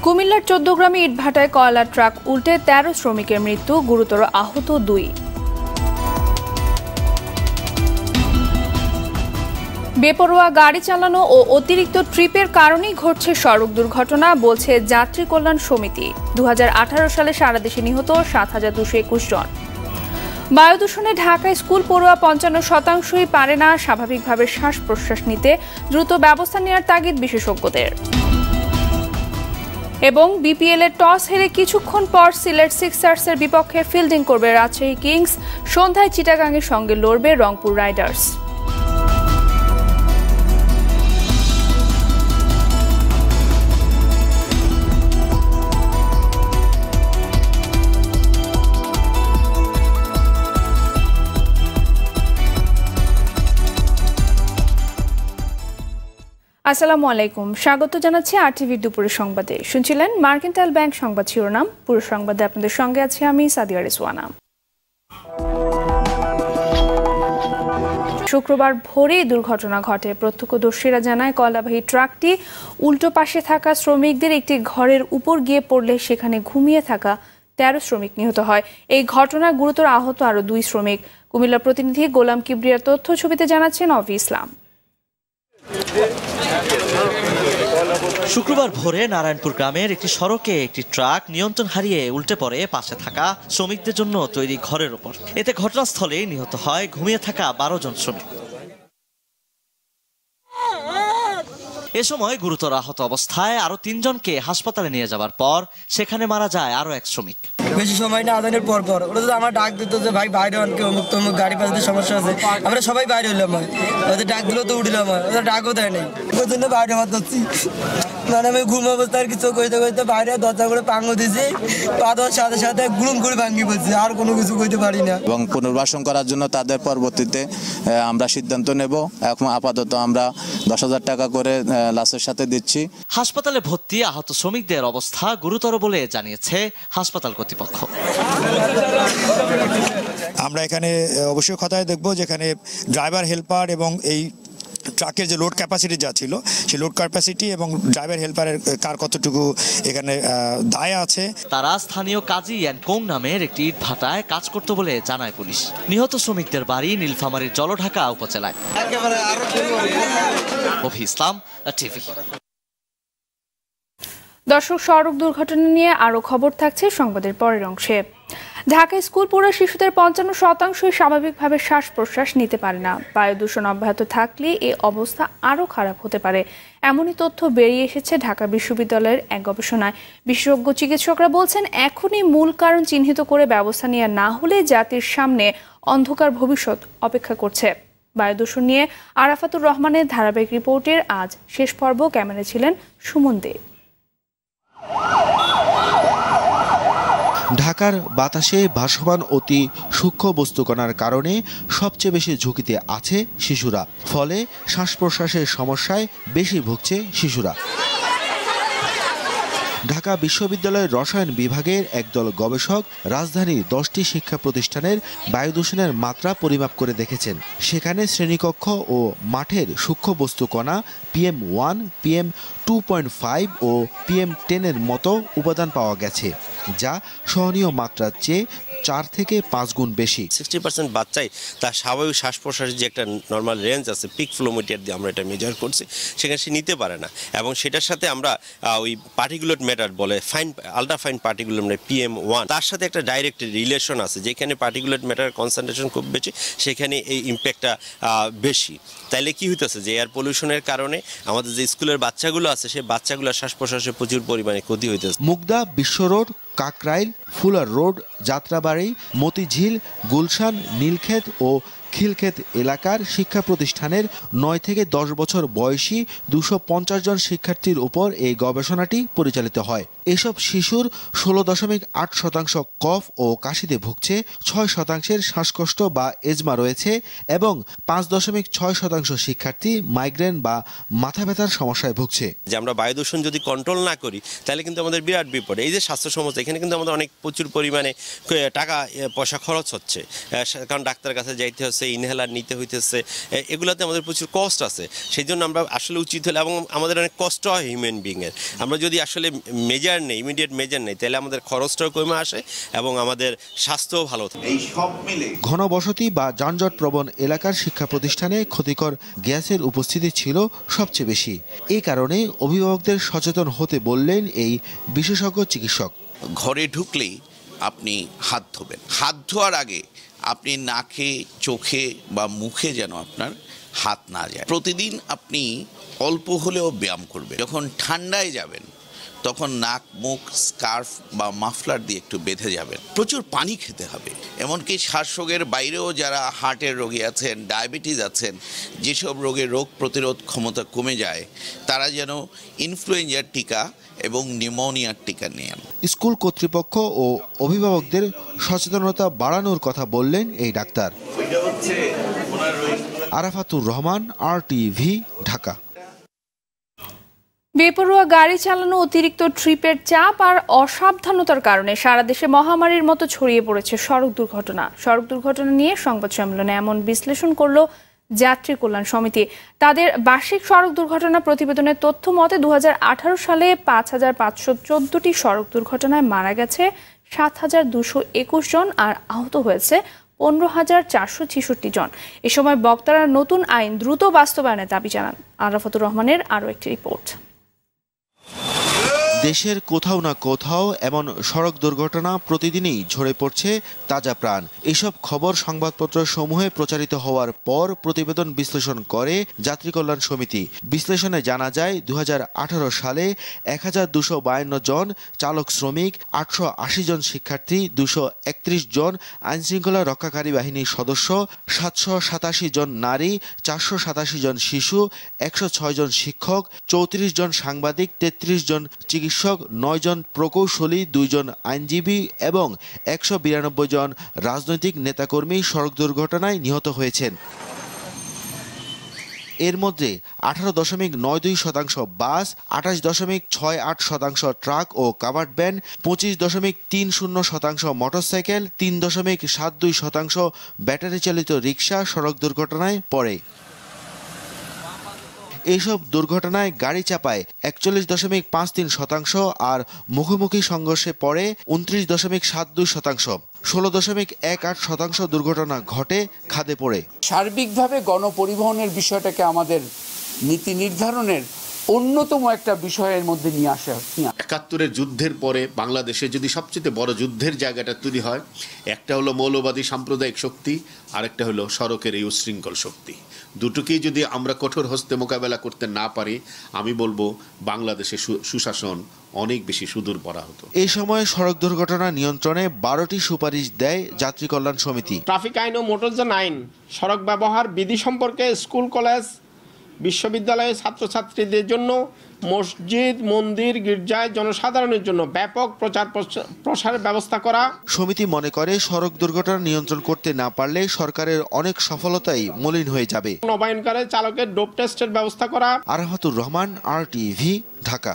কুমিল্লার ১৪ গ্রামে ইটভাটায় কয়লার ট্রাক উল্টে ১৩ শ্রমিকের মৃত্যু, গুরুতর আহত ২। বেপরোয়া গাড়ি চালানো ও অতিরিক্ত ট্রিপের কারণেই ঘটছে সড়ক দুর্ঘটনা, বলছে যাত্রী কল্যাণ সমিতি। ২০১৮ সালে সারা দেশে নিহত ৭,২২১ জন। বায়ু দূষণে ঢাকায় স্কুল পড়ুয়া ৫৫%ই পারে না স্বাভাবিকভাবে শ্বাস প্রশ্বাস নিতে, দ্রুত ব্যবস্থা নেওয়ার তাগিদ বিশেষজ্ঞদের। এবং বিপিএল এর টস হেরে কিছুক্ষণ পর সিলেট সিক্সার্সের বিপক্ষে ফিল্ডিং করবে রাজশাহী কিংস, সন্ধ্যায় চিটাগাংয়ের সঙ্গে লড়বে রংপুর রাইডার্স। আসসালামু আলাইকুম, স্বাগত জানাচ্ছি আরটিভির দুপুরের সংবাদে। শুনছিলেন মার্কেন্টাইল ব্যাংক সংবাদ শিরোনাম। পুরো সংবাদে আপনাদের সঙ্গে আছি আমি সাদিয়া রিজওয়ানা। শুক্রবার ভোরে দুর্ঘটনা ঘটে। প্রত্যক্ষদর্শীরা জানায় কয়লাবাহী ট্রাকটি উল্টো পাশে থাকা শ্রমিকদের একটি ঘরের উপর গিয়ে পড়লে সেখানে ঘুমিয়ে থাকা ১৩ শ্রমিক নিহত হয়। এই ঘটনায় গুরুতর আহত আরও ২ শ্রমিক। কুমিল্লার প্রতিনিধি গোলাম কিবরিয়ার তথ্য ছবিতে জানাচ্ছেন অভি ইসলাম। শুক্রবার ভোরে নারায়ণপুর গ্রামের একটি সড়কে একটি ট্রাক নিয়ন্ত্রণ হারিয়ে উল্টে পড়ে পাশে থাকা শ্রমিকদের জন্য তৈরি ঘরের ওপর। এতে ঘটনাস্থলে নিহত হয় ঘুমিয়ে থাকা ১২ জন শ্রমিক। এ সময় গুরুতর আহত অবস্থায় আরো ৩ জনকে হাসপাতালে নিয়ে যাওয়ার পর সেখানে মারা যায় আরো এক শ্রমিক। বেশি সময় না, আদানের পর ওরা তো আমার ডাক দিত যে ভাই বাইরে অনেকে অমুক তমুক গাড়ি পাশে সমস্যা আছে, আমরা সবাই বাইরে হইলাম। ওদের ডাক দিলেও তো উঠলাম, ওদের ডাকও দেয় নাই, ওই জন্য বাইরে আমার ধরছি। মানে আমি ঘুম অবস্থায় কিছু কইতে কইতে বাইরে দরজা করে পাঙ্গো দিয়েছি, পা দেওয়ার সাথে সাথে গুলুম করে ভাঙ্গি পড়ছি, আর কোনো কিছু কইতে পারি না। এবং পুনর্বাসন করার জন্য তাদের পরবর্তীতে আমরা সিদ্ধান্ত নেব। এখন আপাতত আমরা ১০,০০০ টাকা করে লাশের সাথে দিচ্ছি। হাসপাতালে ভর্তি আহত শ্রমিকদের অবস্থা গুরুতর বলে জানিয়েছে হাসপাতাল কর্তৃপক্ষ। আমরা এখানে অবশ্যই কথায় দেখব যেখানে ড্রাইভার, হেল্পার এবং এই ট্রাকের যে লোড ক্যাপাসিটি যা ছিল সেই লোড ক্যাপাসিটি এবং ড্রাইভার হেল্পারের কার কতটুকু এখানে দায় আছে। তারা স্থানীয় কাজী কোং নামের একটি ইট ভাটায় কাজ করত বলে জানায় পুলিশ। নিহত শ্রমিকদের বাড়ি নীলফামারীর জলঢাকা উপজেলায়। অভি ইসলাম, টিভি। দর্শক, সড়ক দুর্ঘটনা নিয়ে আরও খবর থাকছে সংবাদের পরের অংশে। ঢাকায় স্কুল পড়ুয়া শিশুদের ৫৫%ই স্বাভাবিকভাবে শ্বাস প্রশ্বাস নিতে পারে না। বায়ু দূষণ অব্যাহত থাকলে এ অবস্থা আরও খারাপ হতে পারে, এমনই তথ্য বেরিয়ে এসেছে ঢাকা বিশ্ববিদ্যালয়ের এক গবেষণায়। বিশেষজ্ঞ চিকিৎসকরা বলছেন, এখনই মূল কারণ চিহ্নিত করে ব্যবস্থা নেওয়া না হলে জাতির সামনে অন্ধকার ভবিষ্যৎ অপেক্ষা করছে। বায়ু দূষণ নিয়ে আরাফাতুর রহমানের ধারাবাহিক রিপোর্টের আজ শেষ পর্ব। ক্যামেরায় ছিলেন সুমন দে। ঢাকার বাতাসে ভাসমান অতি সূক্ষ্ম বস্তুকণার কারণে সবচেয়ে বেশি ঝুঁকিতে আছে শিশুরা। ফলে শ্বাস প্রশ্বাসের সমস্যায় বেশি ভুগছে শিশুরা। ঢাকা বিশ্ববিদ্যালয়ের রসায়ন বিভাগের একদল গবেষক রাজধানীর ১০টি শিক্ষা প্রতিষ্ঠানের বায়ু দূষণের মাত্রা পরিমাপ করে দেখেছেন। সেখানে শ্রেণীকক্ষ ও মাঠের সূক্ষ্ম বস্তুকণা PM1, PM2.5 ও PM10 মতো উপাদান পাওয়া গেছে, যা সহনীয় মাত্রার চেয়ে ৪ থেকে ৫ গুণ বেশি। 60% বাচ্চাই তার স্বাভাবিক শ্বাস প্রশ্বাসের যে একটা নর্মাল রেঞ্জ আছে, পিক ফ্লোমিটার দিয়ে আমরা এটা মেজার করছি, সেখানে সে নিতে পারে না। এবং সেটার সাথে আমরা ওই পার্টিকুলেট ম্যাটার বলে fine, ultra fine particulate matter PM1, তার সাথে একটা ডাইরেক্ট রিলেশন আছে। যেখানে পার্টিকুলেট ম্যাটার কনসেন্ট্রেশন খুব বেশি, সেখানে এই ইম্প্যাক্টটা বেশি। তাইলে কি হইতেছে যে এয়ার পলিউশনের কারণে আমাদের যে স্কুলের বাচ্চাগুলো আছে, সেই বাচ্চাগুলোর শ্বাস প্রশ্বাসে প্রচুর পরিমাণে ক্ষতি হইতেছে। Mugda, Bishwa Road, Kakrail, Fuller Road, Jatrabari, Motijheel, Gulshan, Nilkhet ও খিলক্ষেত এলাকার শিক্ষা প্রতিষ্ঠানের ৯ থেকে ১০ বছর বয়সী ২৫০ জন শিক্ষার্থীর উপর এই গবেষণাটি পরিচালিত হয়। এসব শিশুর ১৬.৮% কফ ও কাশিতে ভুগছে, ৬% শ্বাসকষ্ট বা এজমা রয়েছে এবং ৫.৬% শিক্ষার্থী মাইগ্রেন বা মাথা ব্যথার সমস্যায় ভুগছে। যে আমরা বায়ু দূষণ যদি কন্ট্রোল না করি তাহলে কিন্তু আমাদের বিরাট বিপদ। এই যে স্বাস্থ্য সমস্যা, এখানে কিন্তু আমাদের অনেক প্রচুর পরিমাণে টাকা পয়সা খরচ হচ্ছে, কারণ ডাক্তারের কাছে যাইতে হচ্ছে, হইতেছে, ইনহেলার নিতে হইতেছে, এগুলোতে আমাদের প্রচুর কস্ট আছে। সেই জন্য আমরা আসলে উচিত হলে, এবং আমাদের অনেক কষ্ট হয় হিউম্যান বিংয়ের, আমরা যদি আসলে মেজার নেই, ইমিডিয়েট মেজার নেই, তাহলে আমাদের খরচটাও কমে আসে এবং আমাদের স্বাস্থ্যও ভালো থাকে। এই সব মিলে ঘনবসতি বা যানজট প্রবণ এলাকার শিক্ষা প্রতিষ্ঠানে ক্ষতিকর গ্যাসের উপস্থিতি ছিল সবচেয়ে বেশি। এই কারণে অভিভাবকদের সচেতন হতে বললেন এই বিশেষজ্ঞ চিকিৎসক। ঘরে ঢুকলেই আপনি হাত ধোবেন, হাত ধোয়ার আগে আপনি নাকে, চোখে বা মুখে যেন আপনার হাত না যায়। প্রতিদিন আপনি অল্প হলেও ব্যায়াম করবেন। যখন ঠান্ডায় যাবেন তখন নাক, মুখ স্কার্ফ বা মাফলার দিয়ে একটু বেঁধে যাবেন। প্রচুর পানি খেতে হবে। এমনকি শ্বাসরোগের বাইরেও যারা হার্টের রোগী আছেন, ডায়াবেটিস আছেন, যেসব রোগের রোগ প্রতিরোধ ক্ষমতা কমে যায়, তারা যেন ইনফ্লুয়েঞ্জার টিকা এবং নিউমোনিয়ার টিকা নেন। স্কুল কর্তৃপক্ষ ও অভিভাবকদের সচেতনতা বাড়ানোর কথা বললেন এই ডাক্তার। আরাফাতুর রহমান, RTV, ঢাকা। বেপরোয়া গাড়ি চালানো, অতিরিক্ত ট্রিপের চাপ আর অসাবধানতার কারণে সারা দেশে মহামারীর মতো ছড়িয়ে পড়েছে সড়ক দুর্ঘটনা। সড়ক দুর্ঘটনা নিয়ে সংবাদ সম্মেলনে এমন বিশ্লেষণ করল যাত্রী কল্যাণ সমিতি। তাদের বার্ষিক সড়ক দুর্ঘটনা প্রতিবেদনের তথ্য মতে 2018 সালে 5514টি সড়ক দুর্ঘটনায় মারা গেছে 7221 জন আর আহত হয়েছে 15,466 জন। এ সময় বক্তারা নতুন আইন দ্রুত বাস্তবায়নের দাবি জানান। আরাফাতুর রহমানের আরও একটি রিপোর্ট। দেশের কোথাও না কোথাও এমন সড়ক দুর্ঘটনা প্রতিদিনই ঝরে পড়ছে তাজা প্রাণ। এসব খবর সংবাদপত্র সমূহে প্রচারিত হওয়ার পর প্রতিবেদন বিশ্লেষণ করে যাত্রী কল্যাণ সমিতি। বিশ্লেষণে জানা যায় 2018 সালে 1252 জন চালক শ্রমিক, 880 জন শিক্ষার্থী, 231 জন আইনশৃঙ্খলা রক্ষাকারী বাহিনীর সদস্য, 787 জন নারী, 487 জন শিশু, 106 জন শিক্ষক, 34 জন সাংবাদিক, 33 জন চিকিৎসক, 9 জন প্রকৌশলী, 2 জন আইনজীবী এবং 192 জন রাজনৈতিক নেতাকর্মী সড়ক দুর্ঘটনায় নিহত হয়েছেন। এর মধ্যে 18.92% বাস, 28.68% ট্রাক ও কাভার্ড ভ্যান, 25.30% মোটরসাইকেল, 3.72% ব্যাটারি চালিত রিক্সা সড়ক দুর্ঘটনায় পড়ে। এইসব দুর্ঘটনায় গাড়ি চাপায় 41.53% আর মুখোমুখি সংঘর্ষে পড়ে 29.72%। 16.18% দুর্ঘটনা ঘটে খাদে পড়ে। সার্বিকভাবে গণপরিবহনের বিষয়টাকে আমাদের নীতি নির্ধারণের অন্যতম একটা বিষয়ের মধ্যে নিয়ে আসা। 71-এর যুদ্ধের পরে বাংলাদেশে যদি সবচেয়ে বড় যুদ্ধের জায়গাটা তৈরি হয়, একটা হলো মৌলবাদী সাম্প্রদায়িক শক্তি, আরেকটা হলো সড়কের এই উশৃঙ্খল শক্তি। দুটোকেই যদি আমরা কঠোর হস্তে মোকাবেলা করতে না পারি, আমি বলবো বাংলাদেশে সুশাসন অনেক বেশি সুদূর পড়া হতো। এই সময় সড়ক দুর্ঘটনা নিয়ন্ত্রণে 12টি সুপারিশ দেয় যাত্রী কল্যাণ সমিতি। ট্রাফিক আইন ও মোটরযান আইন, সড়ক ব্যবহার বিধি সম্পর্কে স্কুল, কলেজ, বিশ্ববিদ্যালয়ে ছাত্রছাত্রীদের জন্য, মসজিদ, মন্দির, গির্জায় জনসাধারণের জন্য ব্যাপক প্রচার প্রসারের ব্যবস্থা করা। সমিতি মনে করে সড়ক দুর্ঘটনা নিয়ন্ত্রণ করতে না পারলে সরকারের অনেক সফলতাই মলিন হয়ে যাবে। নবায়নকালে চালকের ডোপ টেস্টের ব্যবস্থা করা। আরাফাতুর রহমান, RTV, ঢাকা।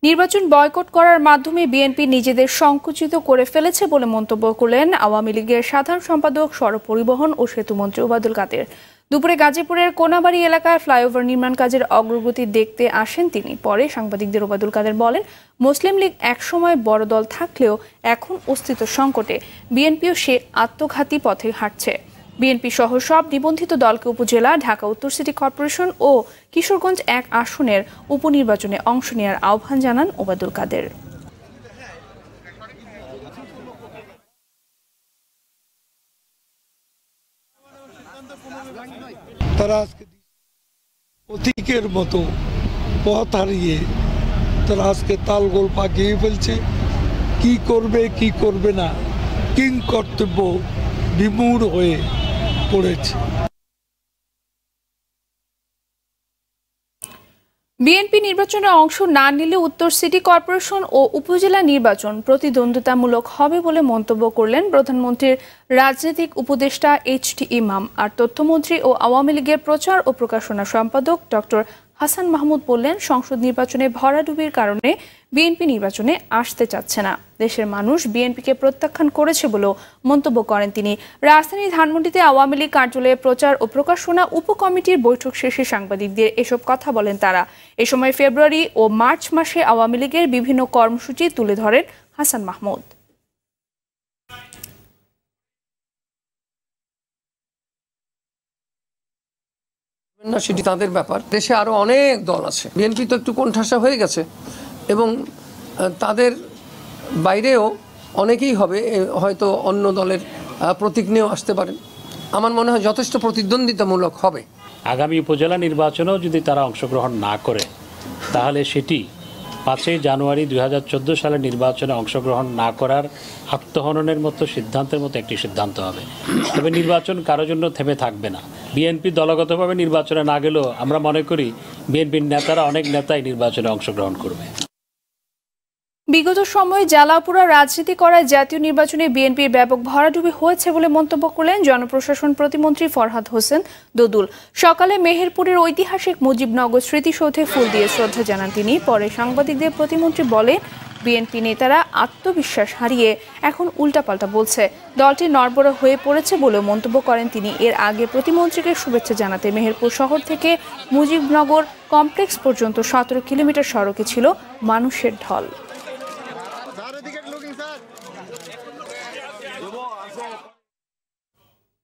নির্বাচন বয়কট করার মাধ্যমে বিএনপি নিজেদের সংকুচিত করে ফেলেছে বলে মন্তব্য করলেন আওয়ামী লীগের সাধারণ সম্পাদক, সড়ক পরিবহন ও সেতুমন্ত্রী ওবায়দুল কাদের। দুপুরে গাজীপুরের কোনাবাড়ি এলাকায় ফ্লাইওভার নির্মাণ কাজের অগ্রগতি দেখতে আসেন তিনি। পরে সাংবাদিকদের ওবায়দুল কাদের বলেন, মুসলিম লীগ একসময় বড় দল থাকলেও এখন অস্তিত্ব সংকটে, বিএনপিও সে আত্মঘাতী পথে হাঁটছে। বিএনপি সহ সব নিবন্ধিত দলকে উপজেলা, ঢাকা উত্তর সিটি কর্পোরেশন ও কিশোরগঞ্জ 1 আসনের উপনির্বাচনে অংশ নেওয়ার আহ্বান জানান ওবায়দুল কাদের। তারা আজকে প্রতীকের মতো পথ হারিয়ে তারা আজকে তালগোল পাকিয়ে ফেলছে। কি করবে কি করবে না, কিং কর্তব্য বিমূঢ় হয়ে পড়েছে। বিএনপি নির্বাচনে অংশ না নিলে উত্তর সিটি কর্পোরেশন ও উপজেলা নির্বাচন প্রতিদ্বন্দ্বিতামূলক হবে বলে মন্তব্য করলেন প্রধানমন্ত্রীর রাজনৈতিক উপদেষ্টা HT ইমাম আর তথ্যমন্ত্রী ও আওয়ামী লীগের প্রচার ও প্রকাশনা সম্পাদক ডক্টর হাসান মাহমুদ বললেন, সংসদ নির্বাচনে ভরাডুবির কারণে বিএনপি নির্বাচনে আসতে চাচ্ছে না। দেশের মানুষ বিএনপিকে প্রত্যাখ্যান করেছে বলেও মন্তব্য করেন তিনি। রাজধানীর ধানমন্ডিতে আওয়ামী লীগ কার্যালয়ে প্রচার ও প্রকাশনা উপকমিটির বৈঠক শেষে সাংবাদিকদের এসব কথা বলেন তারা। এ সময় ফেব্রুয়ারি ও মার্চ মাসে আওয়ামী লীগের বিভিন্ন কর্মসূচি তুলে ধরেন হাসান মাহমুদ। না, সেটি তাদের ব্যাপার। দেশে আরো অনেক দল আছে, বিএনপি তো একটু কোণঠাসা হয়ে গেছে এবং তাদের বাইরেও অনেকেই হবে, হয়তো অন্য দলের প্রতীক নিয়েও আসতে পারেন। আমার মনে হয় যথেষ্ট প্রতিদ্বন্দ্বিতামূলক হবে। আগামী উপজেলা নির্বাচনেও যদি তারা অংশগ্রহণ না করে, তাহলে সেটি 5 জানুয়ারি 2014 সালের নির্বাচনে অংশগ্রহণ না করার আত্মহননের মতো সিদ্ধান্তের মতো একটি সিদ্ধান্ত হবে। তবে নির্বাচন কারোর জন্য থেমে থাকবে না। বিএনপি দলগতভাবে নির্বাচনে না গেলেও আমরা মনে করি বিএনপির নেতারা, অনেক নেতাই নির্বাচনে অংশগ্রহণ করবে। বিগত সময়ে জ্বালাপুরা রাজনীতি করায় জাতীয় নির্বাচনে বিএনপির ব্যাপক ভরাডুবি হয়েছে বলে মন্তব্য করলেন জনপ্রশাসন প্রতিমন্ত্রী ফরহাদ হোসেন দোদুল। সকালে মেহেরপুরের ঐতিহাসিক মুজিবনগর স্মৃতিসৌধে ফুল দিয়ে শ্রদ্ধা জানান তিনি। পরে সাংবাদিকদের প্রতিমন্ত্রী বলেন, বিএনপি নেতারা আত্মবিশ্বাস হারিয়ে এখন উল্টাপাল্টা বলছে, দলটি নড়বড়ে হয়ে পড়েছে বলেও মন্তব্য করেন তিনি। এর আগে প্রতিমন্ত্রীকে শুভেচ্ছা জানাতে মেহেরপুর শহর থেকে মুজিবনগর কমপ্লেক্স পর্যন্ত 17 কিলোমিটার সড়কে ছিল মানুষের ঢল।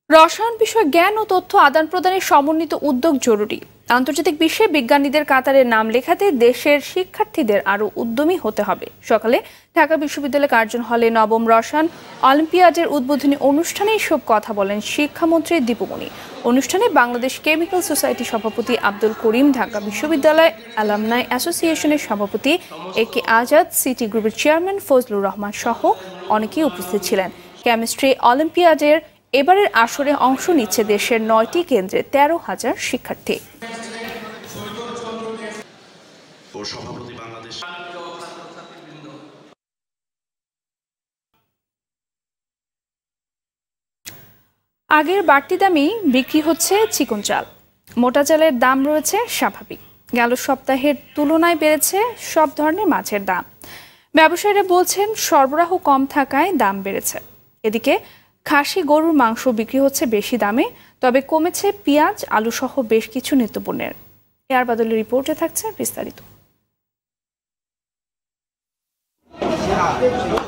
রসায়ন বিষয়ে জ্ঞান ও তথ্য আদান প্রদানের সমন্বিত উদ্যোগ জরুরি। আন্তর্জাতিক বিশ্বে বিজ্ঞানীদের কাতারে নাম লেখাতে দেশের শিক্ষার্থীদের আরও উদ্যমী হতে হবে। সকালে ঢাকা বিশ্ববিদ্যালয় কার্জন হলে নবম রসায়ন অলিম্পিয়াডের উদ্বোধনী অনুষ্ঠানে এসব কথা বলেন শিক্ষামন্ত্রী দীপুমণি। অনুষ্ঠানে বাংলাদেশ কেমিক্যাল সোসাইটি সভাপতি আব্দুল করিম, ঢাকা বিশ্ববিদ্যালয় অ্যালামনাই অ্যাসোসিয়েশনের সভাপতি একে আজাদ, সিটি গ্রুপের চেয়ারম্যান ফজলুর রহমান সহ অনেকেই উপস্থিত ছিলেন। কেমিস্ট্রি অলিম্পিয়াডের এবারের আসরে অংশ নিচ্ছে দেশের 9টি কেন্দ্রে 13,000 শিক্ষার্থী। আগের বাড়তি দামেই বিক্রি হচ্ছে চিকন চাল। মোটা চালের দাম রয়েছে স্বাভাবিক। গেল সপ্তাহের তুলনায় বেড়েছে সব ধরনের মাছের দাম। ব্যবসায়ীরা বলছেন সরবরাহ কম থাকায় দাম বেড়েছে। এদিকে খাসি গরুর মাংস বিক্রি হচ্ছে বেশি দামে, তবে কমেছে পেঁয়াজ, আলু সহ বেশ কিছু নিত্যপণ্যের। এর বাদলের রিপোর্টে থাকছে বিস্তারিত।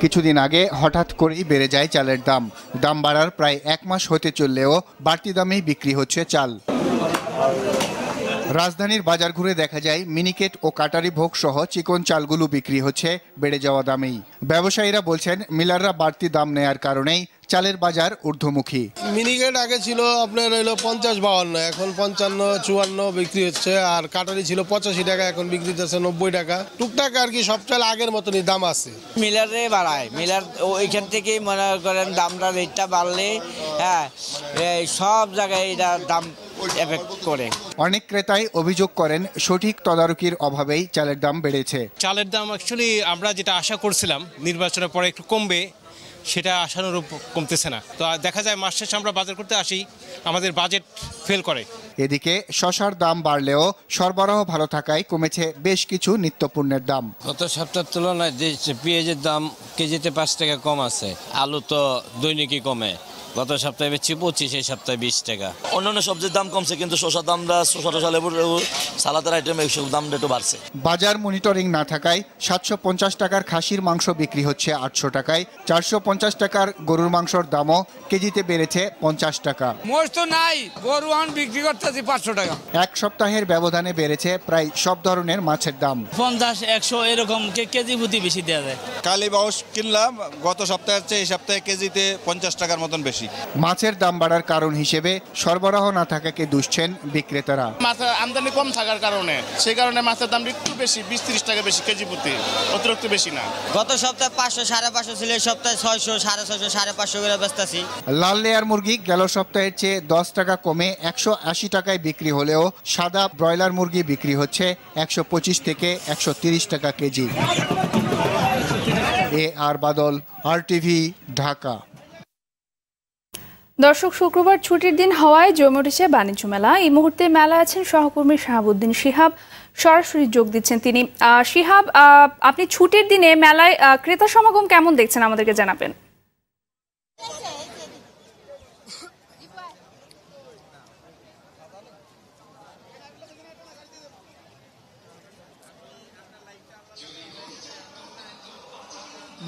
কিছুদিন আগে হঠাৎ করেই বেড়ে যায় চালের দাম। দাম বাড়ার প্রায় 1 মাস হতে চললেও বাড়তি দামেই বিক্রি হচ্ছে চাল। রাজধানীর বাজার ঘুরে দেখা যায় মিনিকেট ও কাটারি ভোগ সহ চিকন চালগুলো বিক্রি হচ্ছে বেড়ে যাওয়া দামেই। ব্যবসায়ীরা বলছেন মিলাররা বাড়তি দাম নেয়ার কারণেই চালের বাজার ঊর্ধ্বমুখী। মিনিকেট আগে ছিল আপনার হইলো 50-52, এখন 55-54 বিক্রি হচ্ছে। আর কাটারি ছিল 85 টাকা, এখন বিক্রি হচ্ছে 90 টাকা। টুকটাক আর কি সব চাল আগের মতনই দাম আছে। মিলারে বাড়ায়, মিলার ওইখান থেকেই মনে করেন দামটা রেটটা বাড়লে সব জায়গায় এটা দাম এফেক্ট করে। অনেক ক্রেতাই অভিযোগ করেন সঠিক তদারকির অভাবেই চালের দাম বেড়েছে। চালের দাম অ্যাকচুয়ালি আমরা যেটা আশা করছিলাম নির্বাচনের পরে একটু কমবে, সেটা আশানুরূপ কমতেছে না। তো দেখা যায় মাস শেষে আমরা বাজার করতে আসি, আমাদের বাজেট ফেল করে। এদিকে শসার দাম বাড়লেও সরবরাহ ভালো থাকায় কমেছে বেশ কিছু নিত্যপণ্যের দাম। গত সপ্তাহের তুলনায় যে পেঁয়াজের দাম কেজিতে 5 টাকা কম আছে। আলু তো দৈনিকই কমে, গত সপ্তাহে বেচছি 25, এই সপ্তাহে 20 টাকা। অন্যান্য সবজির দাম কমছে, কিন্তু শসার দামটা সালাদের আইটেম এইসব দামটা একটু বাড়ছে। বাজার মনিটরিং না থাকায় 750 টাকার খাসির মাংস বিক্রি হচ্ছে 800 টাকায়। 450 টাকার গরুর মাংসর দামও কেজিতে বেড়েছে 50 টাকা। মোষ তো নাই, গরু আন বিক্রি করতেছি 500 টাকা। এক সপ্তাহের ব্যবধানে বেড়েছে প্রায় সব ধরনের মাছের দাম। 50-100 এরকম কেজি প্রতি বেশি দেওয়া যায়। কালী বাউস কিনলাম গত সপ্তাহের চেয়ে এই সপ্তাহে কেজিতে 50 টাকার মতন বেশি। মাছের দাম বাড়ার কারণ হিসেবে সরবরাহ না থাকাকে দুষছেন বিক্রেতারা। মাছের আমদানি কম থাকার কারণে, সেই কারণে মাছের দাম একটু বেশি, 20-30 টাকা বেশি কেজি প্রতি, অতিরিক্ত বেশি না। গত সপ্তাহে 500-550 ছিল, এই সপ্তাহে 600-650 করে বেচতেছি। লাল লেয়ার মুরগি গেল সপ্তাহের চেয়ে 10 টাকা কমে 180 টাকায় বিক্রি হলেও সাদা ব্রয়লার মুরগি বিক্রি হচ্ছে 125 থেকে 130 টাকা কেজি। আর বাদল, RTV, ঢাকা। দর্শক, শুক্রবার ছুটির দিন হওয়ায় জমে উঠেছে বাণিজ্য মেলা। এই মুহূর্তে মেলা আছেন সহকর্মী শাহাবুদ্দিন শিহাব। সরাসরি যোগ দিচ্ছেন তিনি। শিহাব, আপনি ছুটির দিনে মেলায় ক্রেতা সমাগম কেমন দেখছেন আমাদেরকে জানাবেন।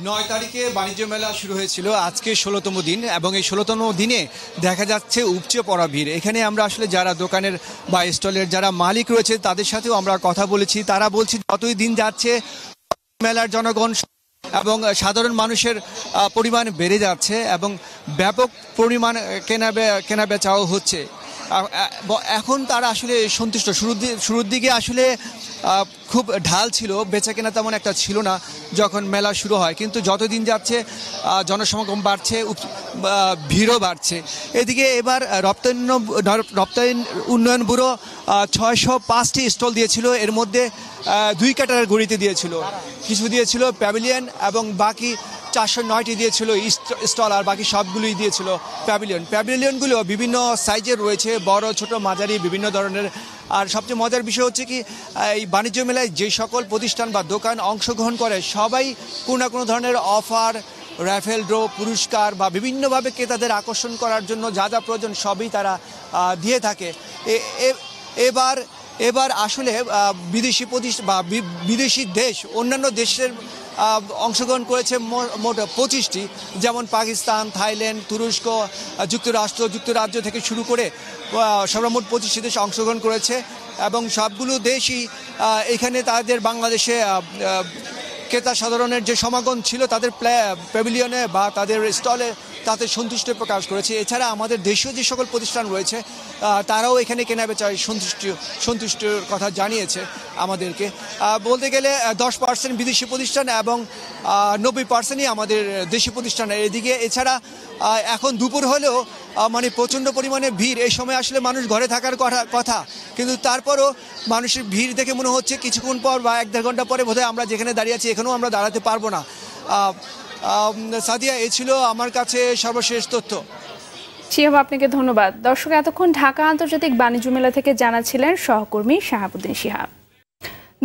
নয় তারিখে বাণিজ্য মেলা শুরু হয়েছিল, আজকে 16তম দিন এবং এই 16তম দিনে দেখা যাচ্ছে উপচে পড়া ভিড়। এখানে আমরা আসলে যারা দোকানের বা স্টলের যারা মালিক রয়েছে তাদের সাথেও আমরা কথা বলেছি। তারা বলছে যতই দিন যাচ্ছে মেলার জনগণ এবং সাধারণ মানুষের পরিমাণ বেড়ে যাচ্ছে এবং ব্যাপক পরিমাণ কেনা বেচাও হচ্ছে। এখন তারা আসলে সন্তুষ্ট। শুরুর দিকে আসলে খুব ঢাল ছিল, বেচা কেনা তেমন একটা ছিল না যখন মেলা শুরু হয়, কিন্তু যতদিন যাচ্ছে জনসমাগম বাড়ছে, ভিড়ও বাড়ছে। এদিকে এবার রপ্তানি উন্নয়ন ব্যুরো 605টি স্টল দিয়েছিল, এর মধ্যে 2 ক্যাটাগরির গড়িতে দিয়েছিল, কিছু দিয়েছিল প্যাভিলিয়ন এবং বাকি 409টি দিয়েছিল স্টল, আর বাকি সবগুলোই দিয়েছিল প্যাভিলিয়নগুলো বিভিন্ন সাইজের রয়েছে, বড় ছোট মাঝারি বিভিন্ন ধরনের। আর সবচেয়ে মজার বিষয় হচ্ছে কি, এই বাণিজ্য মেলায় যে সকল প্রতিষ্ঠান বা দোকান অংশগ্রহণ করে সবাই কোনো না কোনো ধরনের অফার, র্যাফেল ড্র, পুরস্কার বা বিভিন্নভাবে ক্রেতাদের আকর্ষণ করার জন্য যা যা প্রয়োজন সবই তারা দিয়ে থাকে। এবার আসলে বিদেশি প্রতিষ্ঠান বা বিদেশি দেশ, অন্যান্য দেশের অংশগ্রহণ করেছে মোট 25টি, যেমন পাকিস্তান, থাইল্যান্ড, তুরস্ক, যুক্তরাজ্য থেকে শুরু করে সর্বমোট 25টি দেশ অংশগ্রহণ করেছে এবং সবগুলো দেশই এখানে তাদের বাংলাদেশে ক্রেতা সাধারণের যে সমাগম ছিল তাদের প্যাভিলিয়নে বা তাদের স্টলে তাতে সন্তুষ্টি প্রকাশ করেছে। এছাড়া আমাদের দেশীয় যে সকল প্রতিষ্ঠান রয়েছে তারাও এখানে কেনাবেচায় সন্তুষ্টির কথা জানিয়েছে আমাদেরকে। বলতে গেলে 10% বিদেশি প্রতিষ্ঠান এবং 90%ই আমাদের দেশি প্রতিষ্ঠান। এদিকে এছাড়া এখন দুপুর হলেও মানে প্রচণ্ড পরিমাণে ভিড়। এই সময় আসলে মানুষ ঘরে থাকার কথা, কিন্তু তারপরও মানুষের ভিড় দেখে মনে হচ্ছে কিছুক্ষণ পর বা 1-1.5 ঘন্টা পরে বোধহয় আমরা যেখানে দাঁড়িয়ে আছি এখানেও আমরা দাঁড়াতে পারবো না। সাদিয়া, এই ছিল আমার কাছে সর্বশেষ তথ্য। শিহাব, আপনাকে ধন্যবাদ। দর্শক, এতক্ষণ ঢাকা আন্তর্জাতিক বাণিজ্য মেলা থেকে জানাচ্ছিলেন সহকর্মী শাহাবুদ্দিন শিহাব।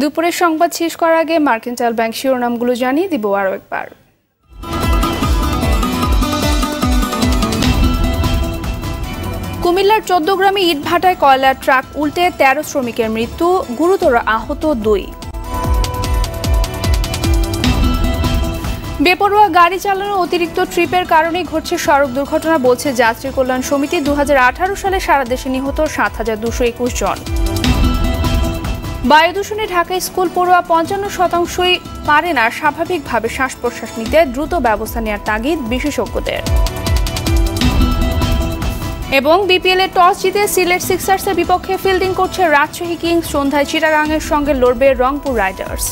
দুপুরের সংবাদ শেষ করার আগে মার্কেন্টাইল ব্যাংক শিরোনামগুলো জানিয়ে দিব আরও একবার। কুমিল্লার 14 গ্রামে ইটভাটায় কয়লার ট্রাক উল্টে 13 শ্রমিকের মৃত্যু, গুরুতর আহত 2। বেপরোয়া গাড়ি চালানো, অতিরিক্ত ট্রিপের কারণেই ঘটছে সড়ক দুর্ঘটনা বলছে যাত্রী কল্যাণ সমিতি। 2018 সালে সারা দেশে নিহত 7,221 জন। বায়ু দূষণে ঢাকায় স্কুল পড়ুয়া 55%ই পারে না স্বাভাবিকভাবে শ্বাস প্রশ্বাস নিতে, দ্রুত ব্যবস্থা নেওয়ার তাগিদ বিশেষজ্ঞদের। এবং বিপিএলে টস জিতে সিলেট সিক্সার্সের বিপক্ষে ফিল্ডিং করছে রাজশাহী কিংস। সন্ধ্যায় চিটাগাংয়ের সঙ্গে লড়বে রংপুর রাইডার্স।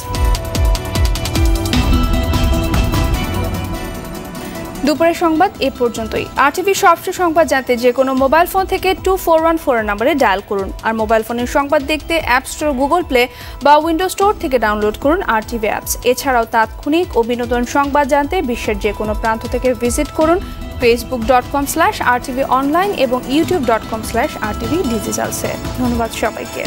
দুপুরের সংবাদ এ পর্যন্তই। আরটিভি সবশেষ সংবাদ জানতে যে কোনো মোবাইল ফোন থেকে 2414 নম্বরে ডায়াল করুন। আর মোবাইল ফোনের সংবাদ দেখতে অ্যাপ স্টোর, গুগল প্লে বা উইন্ডোজ স্টোর থেকে ডাউনলোড করুন আরটিভি অ্যাপস। এছাড়াও তাৎক্ষণিক ও বিনোদন সংবাদ জানতে বিশ্বের যে কোনো প্রান্ত থেকে ভিজিট করুন facebook.com/rtv online এবং youtube.com/rtv digital। ধন্যবাদ সবাইকে।